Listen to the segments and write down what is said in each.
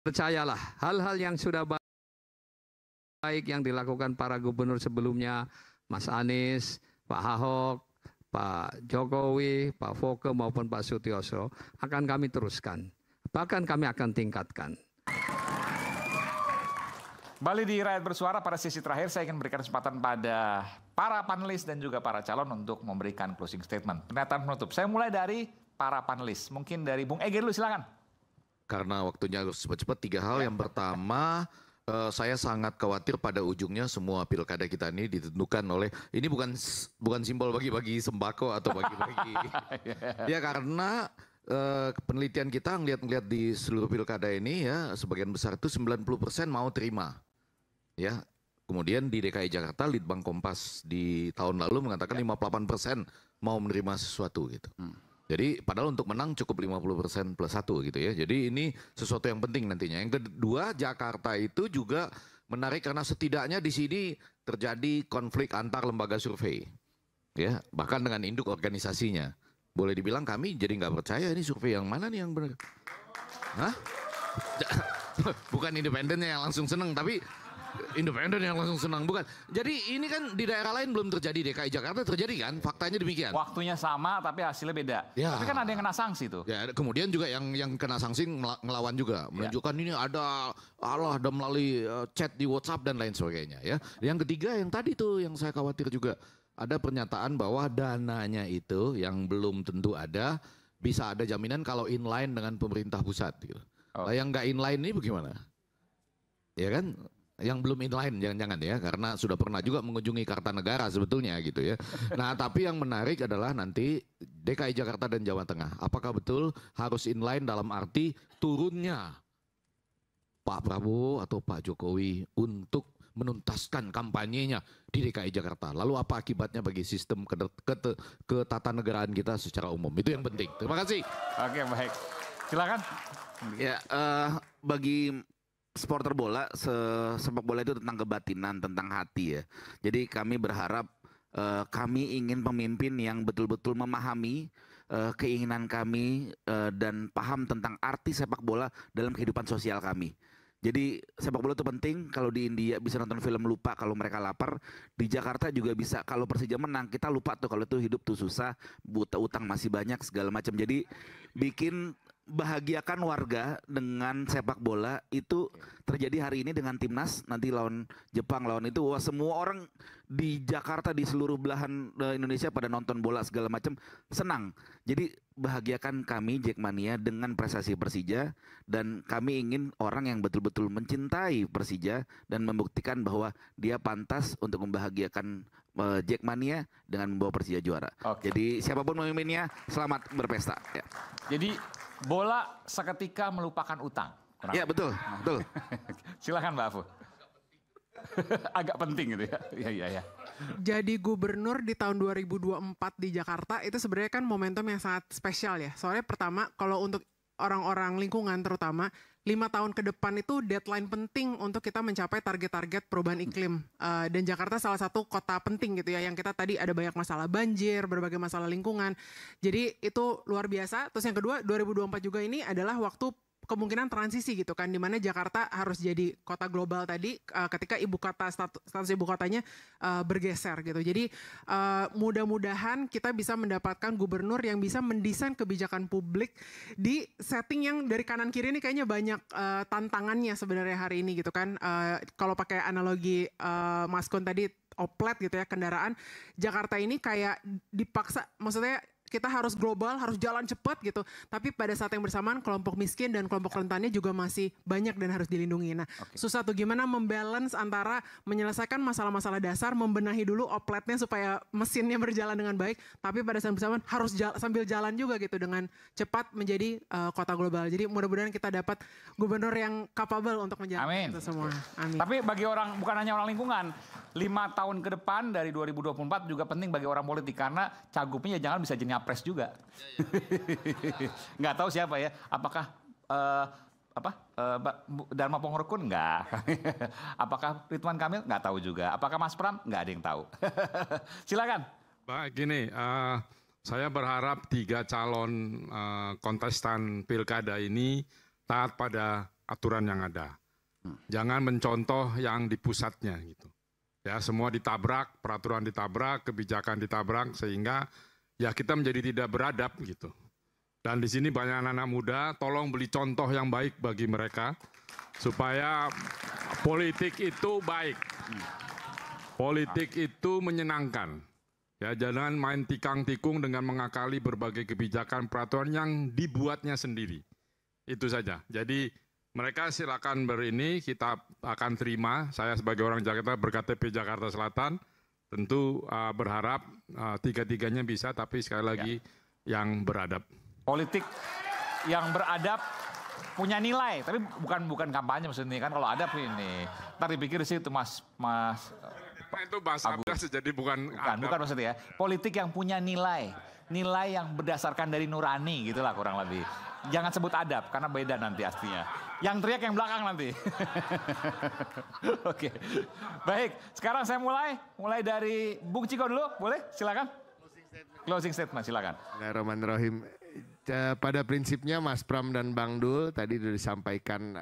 Percayalah, hal-hal yang sudah baik yang dilakukan para gubernur sebelumnya, Mas Anies, Pak Ahok, Pak Jokowi, Pak Foke maupun Pak Sutioso akan kami teruskan. Bahkan kami akan tingkatkan. Kembali di Rakyat Bersuara, pada sesi terakhir saya ingin berikan kesempatan pada para panelis dan juga para calon untuk memberikan closing statement. Pernyataan penutup. Saya mulai dari para panelis. Mungkin dari Bung Ege dulu, silakan. Karena waktunya harus cepat-cepat, 3 hal. Yang pertama, saya sangat khawatir pada ujungnya semua pilkada kita ini ditentukan oleh, ini bukan simbol bagi-bagi sembako atau bagi-bagi. Ya karena penelitian kita ngeliat di seluruh pilkada ini ya, sebagian besar itu 90% mau terima. Ya, kemudian di DKI Jakarta, Litbang Kompas di tahun lalu mengatakan 58% mau menerima sesuatu gitu. Jadi padahal untuk menang cukup 50% plus 1 gitu ya. Jadi ini sesuatu yang penting nantinya. Yang kedua, Jakarta itu juga menarik karena setidaknya di sini terjadi konflik antar lembaga survei. Ya, bahkan dengan induk organisasinya. Boleh dibilang kami jadi nggak percaya ini survei yang mana nih yang benar. Hah? Bukan independennya yang langsung seneng, tapi independen yang langsung senang, bukan. Jadi ini kan di daerah lain belum terjadi, DKI Jakarta terjadi kan, faktanya demikian. Waktunya sama tapi hasilnya beda. Ya. Tapi kan ada yang kena sanksi tuh. Ya, kemudian juga yang kena sanksi ngelawan juga, menunjukkan ini ada melalui chat di WhatsApp dan lain sebagainya ya. Yang ketiga yang tadi tuh yang saya khawatir juga, ada pernyataan bahwa dananya itu yang belum tentu ada, bisa ada jaminan kalau inline dengan pemerintah pusat gitu. Lah yang nggak inline ini bagaimana? Ya kan? Yang belum inline jangan-jangan ya, karena sudah pernah juga mengunjungi Kartanegara sebetulnya gitu ya. Nah tapi yang menarik adalah nanti DKI Jakarta dan Jawa Tengah, apakah betul harus inline dalam arti turunnya Pak Prabowo atau Pak Jokowi untuk menuntaskan kampanyenya di DKI Jakarta. Lalu apa akibatnya bagi sistem ketatanegaraan kita secara umum, itu yang penting. Terima kasih. Oke, baik. Silakan. Ya, bagi supporter bola, sepak bola itu tentang kebatinan, tentang hati ya. Jadi kami berharap, kami ingin pemimpin yang betul-betul memahami keinginan kami dan paham tentang arti sepak bola dalam kehidupan sosial kami. Jadi sepak bola itu penting. Kalau di India bisa nonton film lupa kalau mereka lapar, di Jakarta juga bisa kalau Persija menang kita lupa tuh kalau itu hidup tuh susah, buta utang masih banyak segala macam. Jadi bikin bahagiakan warga dengan sepak bola itu terjadi hari ini dengan timnas, nanti lawan Jepang, lawan itu, wah semua orang di Jakarta, di seluruh belahan Indonesia pada nonton bola segala macam senang. Jadi bahagiakan kami Jackmania dengan prestasi Persija, dan kami ingin orang yang betul-betul mencintai Persija dan membuktikan bahwa dia pantas untuk membahagiakan Jackmania dengan membawa Persija juara. Jadi siapapun pemimpinnya selamat berpesta ya. Jadi bola seketika melupakan utang. Ya betul, betul. Silakan Mbak Afu. Agak penting gitu ya. Iya. Jadi gubernur di tahun 2024 di Jakarta itu sebenarnya kan momentum yang sangat spesial ya. Soalnya pertama kalau untuk orang-orang lingkungan terutama 5 tahun ke depan itu deadline penting untuk kita mencapai target-target perubahan iklim. Dan Jakarta salah satu kota penting gitu ya, yang kita tadi ada banyak masalah banjir, berbagai masalah lingkungan. Jadi itu luar biasa. Terus yang kedua 2024 juga ini adalah waktu kemungkinan transisi gitu kan, dimana Jakarta harus jadi kota global tadi ketika ibu kota status ibu kotanya bergeser gitu. Jadi mudah-mudahan kita bisa mendapatkan gubernur yang bisa mendesain kebijakan publik di setting yang dari kanan kiri ini kayaknya banyak tantangannya sebenarnya hari ini gitu kan. Kalau pakai analogi Mas Kun tadi oplet gitu ya, kendaraan Jakarta ini kayak dipaksa, maksudnya kita harus global, harus jalan cepat gitu. Tapi pada saat yang bersamaan kelompok miskin dan kelompok rentannya juga masih banyak dan harus dilindungi. Nah, susah tuh gimana membalance antara menyelesaikan masalah-masalah dasar, membenahi dulu opletnya supaya mesinnya berjalan dengan baik. Tapi pada saat yang bersamaan harus sambil jalan juga gitu dengan cepat menjadi kota global. Jadi mudah-mudahan kita dapat gubernur yang capable untuk menjalankan itu semua. Amin. Tapi bagi orang, bukan hanya orang lingkungan, 5 tahun ke depan dari 2024 juga penting bagi orang politik, karena cagupnya jangan bisa jadi nyapres juga. Nggak tahu siapa ya, apakah Dharma Pongrekun? Enggak. Apakah Ridwan Kamil? Nggak tahu juga. Apakah Mas Pram? Nggak ada yang tahu. Silakan. Baik, gini, saya berharap 3 calon kontestan pilkada ini taat pada aturan yang ada. Jangan mencontoh yang di pusatnya gitu. Ya, semua ditabrak, peraturan ditabrak, kebijakan ditabrak, sehingga ya kita menjadi tidak beradab gitu. Dan di sini banyak anak-anak muda, tolong beli contoh yang baik bagi mereka supaya politik itu baik. Politik itu menyenangkan. Ya, jangan main tikang-tikung dengan mengakali berbagai kebijakan peraturan yang dibuatnya sendiri. Itu saja. Jadi mereka silakan berini, kita akan terima. Saya sebagai orang Jakarta berKTP Jakarta Selatan, tentu berharap tiga-tiganya bisa, tapi sekali lagi yang beradab. Politik yang beradab punya nilai, tapi bukan kampanye maksudnya kan, kalau adab ini. Ntar dipikir sih itu Mas Itu bahasa Agus, jadi bukan maksudnya ya. Politik yang punya nilai yang berdasarkan dari nurani gitulah kurang lebih. Jangan sebut adab karena beda nanti aslinya. Yang teriak yang belakang nanti. Oke. Baik, sekarang saya mulai dari Bung Ciko dulu, boleh? Silakan. Closing statement silakan. Bismillahirrahmanirrahim. Pada prinsipnya Mas Pram dan Bang Dul tadi sudah disampaikan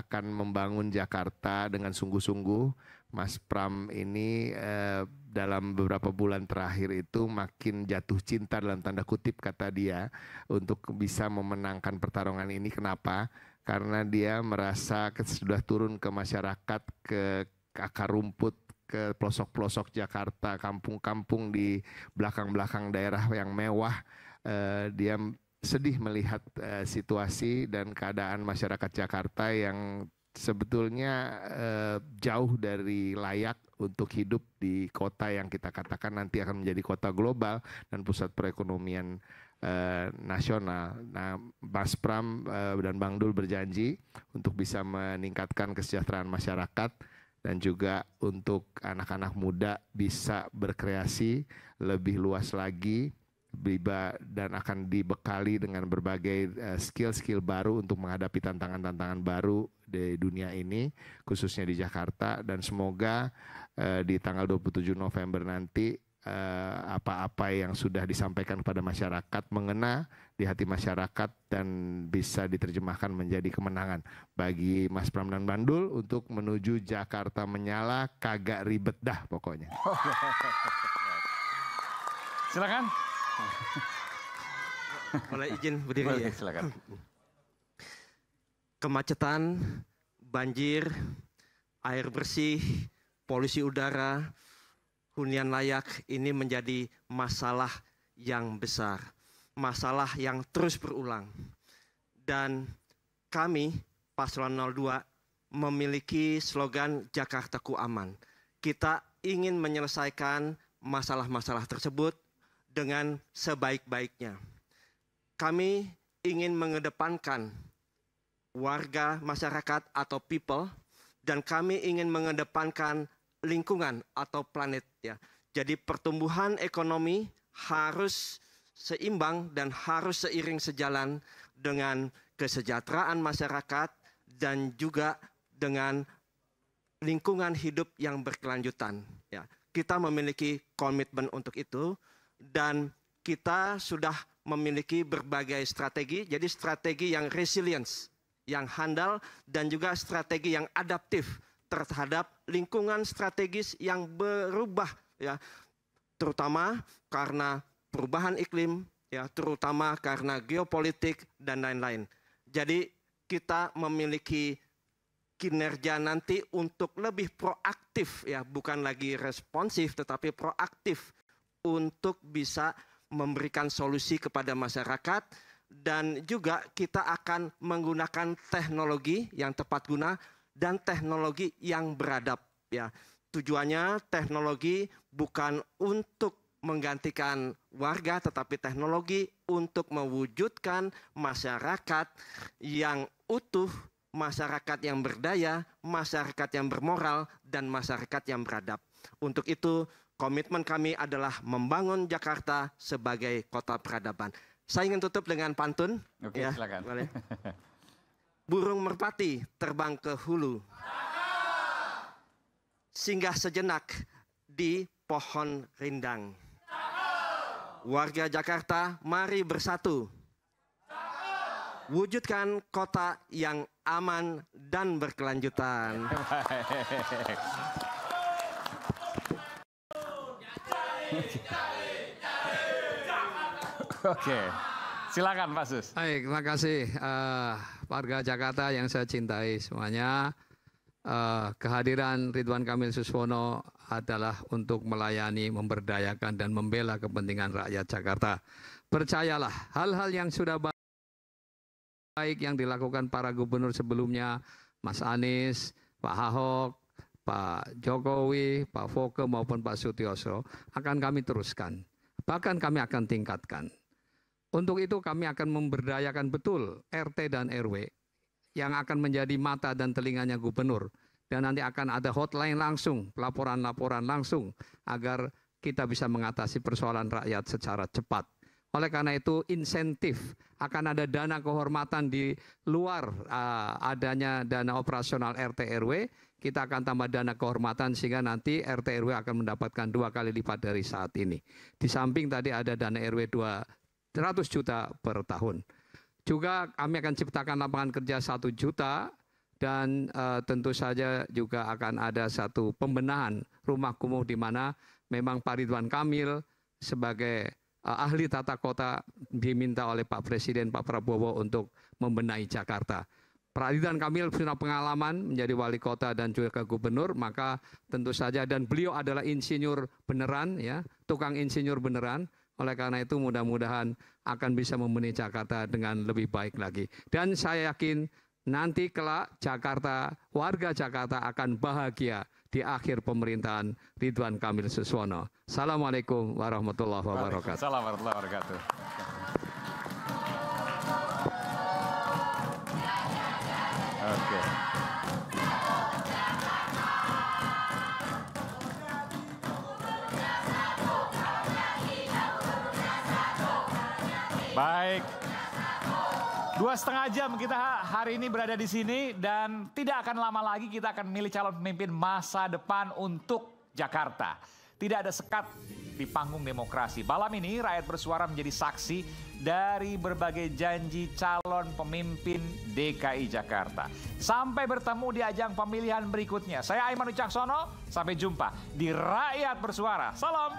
akan membangun Jakarta dengan sungguh-sungguh. Mas Pram ini dalam beberapa bulan terakhir itu makin jatuh cinta dalam tanda kutip kata dia untuk bisa memenangkan pertarungan ini. Kenapa? Karena dia merasa sudah turun ke masyarakat, ke akar rumput, ke pelosok-pelosok Jakarta, kampung-kampung di belakang-belakang daerah yang mewah. Dia sedih melihat situasi dan keadaan masyarakat Jakarta yang sebetulnya jauh dari layak untuk hidup di kota yang kita katakan nanti akan menjadi kota global dan pusat perekonomian nasional. Nah, Mas Pram dan Bang Dul berjanji untuk bisa meningkatkan kesejahteraan masyarakat dan juga untuk anak-anak muda bisa berkreasi lebih luas lagi dan akan dibekali dengan berbagai skill-skill baru untuk menghadapi tantangan-tantangan baru di dunia ini, khususnya di Jakarta. Dan semoga di tanggal 27 November nanti apa-apa yang sudah disampaikan kepada masyarakat mengena di hati masyarakat dan bisa diterjemahkan menjadi kemenangan bagi Mas Pram dan Bandul untuk menuju Jakarta menyala, kagak ribet dah pokoknya. Silakan. Boleh izin berdiri ya? Silakan. Kemacetan, banjir, air bersih, polusi udara, hunian layak ini menjadi masalah yang besar. Masalah yang terus berulang. Dan kami, Paslon 02, memiliki slogan Jakartaku Aman. Kita ingin menyelesaikan masalah-masalah tersebut dengan sebaik-baiknya. Kami ingin mengedepankan warga masyarakat atau people, dan kami ingin mengedepankan lingkungan atau planet ya. Jadi pertumbuhan ekonomi harus seimbang dan harus seiring sejalan dengan kesejahteraan masyarakat dan juga dengan lingkungan hidup yang berkelanjutan ya. Kita memiliki komitmen untuk itu. Dan kita sudah memiliki berbagai strategi, jadi strategi yang resilience, yang handal, dan juga strategi yang adaptif terhadap lingkungan strategis yang berubah, ya, terutama karena perubahan iklim, ya, terutama karena geopolitik dan lain-lain. Jadi kita memiliki kinerja nanti untuk lebih proaktif, ya, bukan lagi responsif, tetapi proaktif. Untuk bisa memberikan solusi kepada masyarakat dan juga kita akan menggunakan teknologi yang tepat guna dan teknologi yang beradab ya. Tujuannya teknologi bukan untuk menggantikan warga tetapi teknologi untuk mewujudkan masyarakat yang utuh, masyarakat yang berdaya, masyarakat yang bermoral dan masyarakat yang beradab. Untuk itu komitmen kami adalah membangun Jakarta sebagai kota peradaban. Saya ingin tutup dengan pantun. Oke, ya, silakan. Boleh. Burung merpati terbang ke hulu. Singgah sejenak di pohon rindang. Warga Jakarta, mari bersatu. wujudkan kota yang aman dan berkelanjutan. Oke, silakan Pak Sus. Baik, terima kasih warga Jakarta yang saya cintai semuanya. Kehadiran Ridwan Kamil Suswono adalah untuk melayani, memberdayakan dan membela kepentingan rakyat Jakarta. Percayalah, hal-hal yang sudah baik yang dilakukan para gubernur sebelumnya, Mas Anies, Pak Ahok, Pak Jokowi, Pak Foke maupun Pak Sutioso akan kami teruskan. Bahkan kami akan tingkatkan. Untuk itu kami akan memberdayakan betul RT dan RW yang akan menjadi mata dan telinganya gubernur. Dan nanti akan ada hotline langsung, laporan-laporan langsung agar kita bisa mengatasi persoalan rakyat secara cepat. Oleh karena itu insentif, akan ada dana kehormatan di luar adanya dana operasional RT RW, kita akan tambah dana kehormatan sehingga nanti RT RW akan mendapatkan 2 kali lipat dari saat ini. Di samping tadi ada dana RW 200 juta per tahun. Juga kami akan ciptakan lapangan kerja 1 juta dan tentu saja juga akan ada satu pembenahan rumah kumuh di mana memang Pak Ridwan Kamil sebagai ahli tata kota diminta oleh Pak Presiden Pak Prabowo untuk membenahi Jakarta. Pak Ridwan Kamil punya pengalaman menjadi wali kota dan juga gubernur, maka tentu saja dan beliau adalah insinyur beneran ya, tukang insinyur beneran. Oleh karena itu mudah-mudahan akan bisa membenahi Jakarta dengan lebih baik lagi. Dan saya yakin nanti kelak Jakarta, warga Jakarta akan bahagia di akhir pemerintahan Ridwan Kamil Suswono. Assalamualaikum warahmatullahi wabarakatuh. Assalamualaikum warahmatullahi wabarakatuh. Oke. Baik. 2,5 jam kita hari ini berada di sini dan tidak akan lama lagi kita akan memilih calon pemimpin masa depan untuk Jakarta. Tidak ada sekat di panggung demokrasi. Malam ini rakyat bersuara menjadi saksi dari berbagai janji calon pemimpin DKI Jakarta. Sampai bertemu di ajang pemilihan berikutnya. Saya Aiman Wicaksono, sampai jumpa di Rakyat Bersuara. Salam.